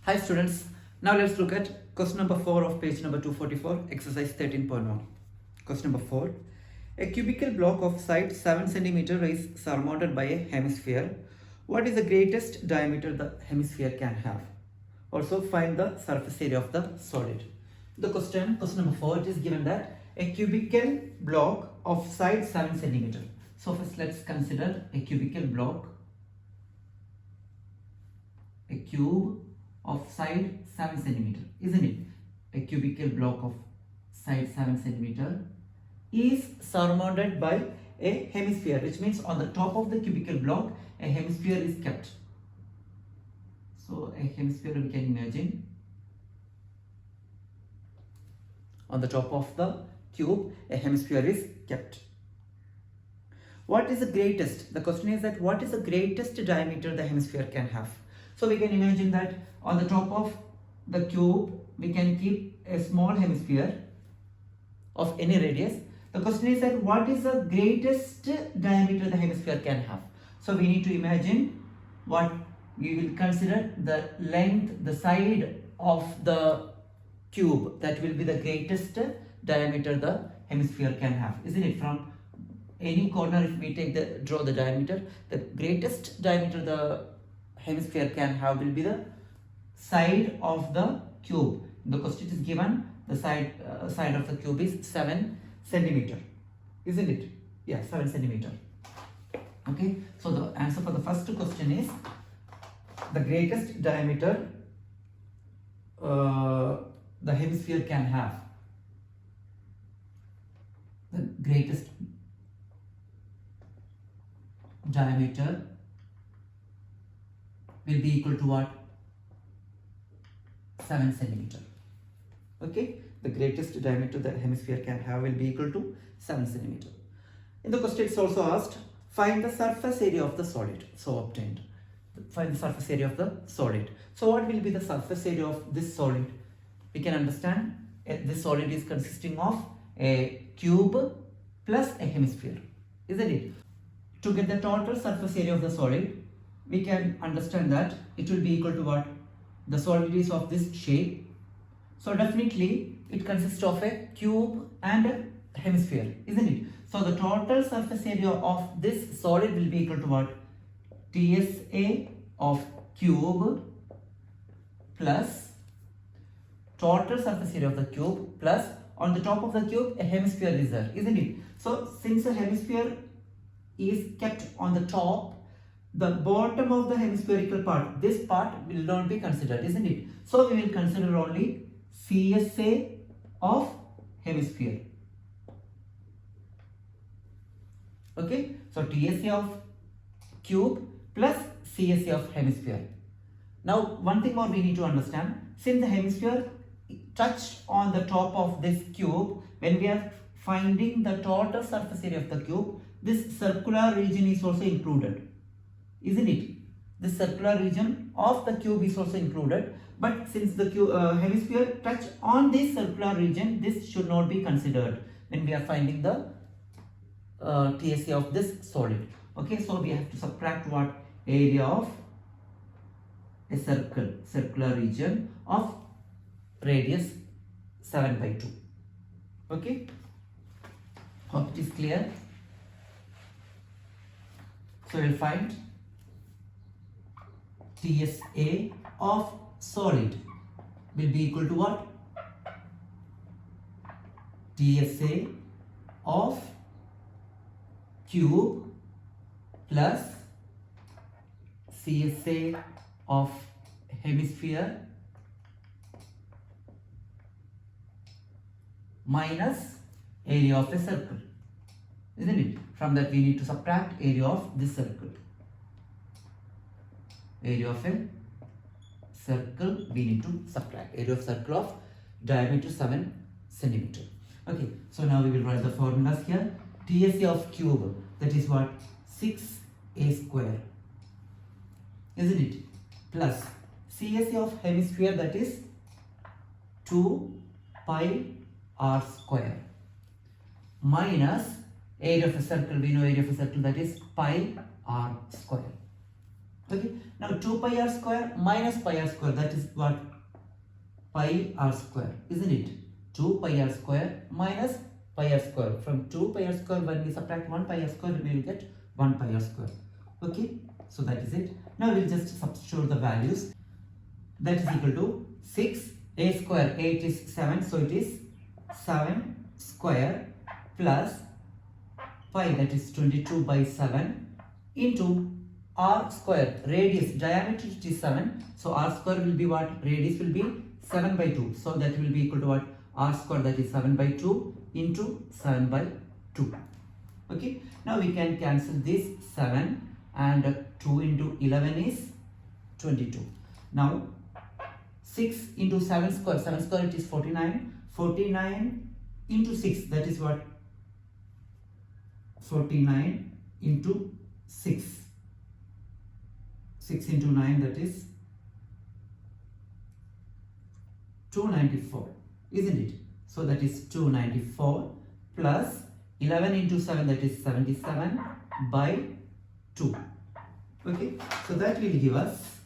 Hi students, now let's look at question number 4 of page number 244, exercise 13.1. Question number 4. A cubical block of side 7 cm is surmounted by a hemisphere. What is the greatest diameter the hemisphere can have? Also find the surface area of the solid. The question number 4, it is given that a cubical block of side 7 cm. So first let's consider a cubical block, a cube of side 7 cm, isn't it? A cubical block of side 7 cm is surmounted by a hemisphere, which means on the top of the cubical block a hemisphere is kept. So a hemisphere we can imagine on the top of the cube, a hemisphere is kept. What is the greatest? The question is that what is the greatest diameter the hemisphere can have? So we can imagine that on the top of the cube we can keep a small hemisphere of any radius. The question is that what is the greatest diameter the hemisphere can have? So we need to imagine what we will consider the length, the side of the cube, that will be the greatest diameter the hemisphere can have, isn't it? From any corner, if we draw the diameter, the greatest diameter the hemisphere can have will be the side of the cube. The question is given the side of the cube is 7 cm, isn't it? Yeah, 7 cm. Okay, so the answer for the first question is the greatest diameter the hemisphere can have. The greatest diameter will be equal to what? 7 cm. Okay, the greatest diameter the hemisphere can have will be equal to 7 cm. In the question it's also asked, find the surface area of the solid. So obtained. Find the surface area of the solid. So what will be the surface area of this solid? We can understand this solid is consisting of a cube plus a hemisphere, isn't it? To get the total surface area of the solid, we can understand that it will be equal to what? The solid is of this shape. So definitely it consists of a cube and a hemisphere, isn't it? So the total surface area of this solid will be equal to what? TSA of cube plus total surface area of the cube plus on the top of the cube a hemisphere is there, isn't it? So since a hemisphere is kept on the top, the bottom of the hemispherical part, this part will not be considered, isn't it? So we will consider only CSA of hemisphere. Okay, so TSA of cube plus CSA of hemisphere. Now one thing more we need to understand, since the hemisphere touched on the top of this cube, when we are finding the total surface area of the cube, this circular region is also included, isn't it? The circular region of the cube is also included, but since the hemisphere touch on this circular region, this should not be considered when we are finding the TSA of this solid. Okay, so we have to subtract what? Area of a circular region of radius 7 by 2. Okay, hope it is clear. So we will find TSA of solid will be equal to what? TSA of cube plus CSA of hemisphere minus area of a circle, isn't it? From that we need to subtract area of this circle. Area of a circle we need to subtract. Area of circle of diameter 7 cm. Okay, so now we will write the formulas here. TSA of cube, that is what? 6a square, isn't it? Plus CSA of hemisphere, that is 2 pi r square, minus area of a circle, we know area of a circle, that is pi r square. Okay, now 2 pi r square minus pi r square, that is what? Pi r square, isn't it? 2 pi r square minus pi r square. From 2 pi r square, when we subtract 1 pi r square, we will get 1 pi r square. Okay, so that is it. Now we'll just substitute the values. That is equal to 6 a square, 8 is 7, so it is 7 square plus pi, that is 22 by 7, into r square, radius, diameter it is 7, so r square will be what? Radius will be 7 by 2, so that will be equal to what? R square, that is 7 by 2 into 7 by 2. Okay, now we can cancel this 7, and 2 into 11 is 22. Now 6 into 7 square, 7 square it is 49, 49 into 6, that is what? 49 into 6, 6 into 9, that is 294, isn't it? So that is 294 plus 11 into 7, that is 77 by 2. Okay, so that will give us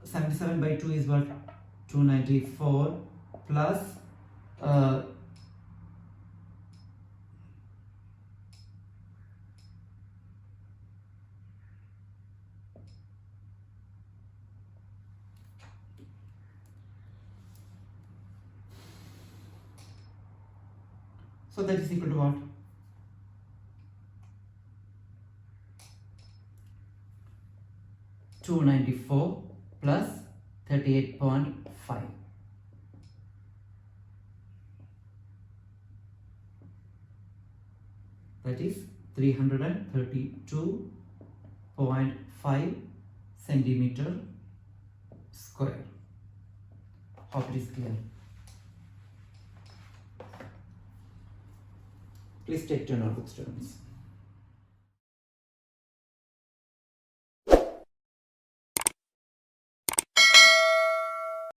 77 by 2 is what? 294 plus so that is equal to what? 294 plus 38.5. That is 332.5 centimeter square. Hope it is clear. Please take your notebooks, students.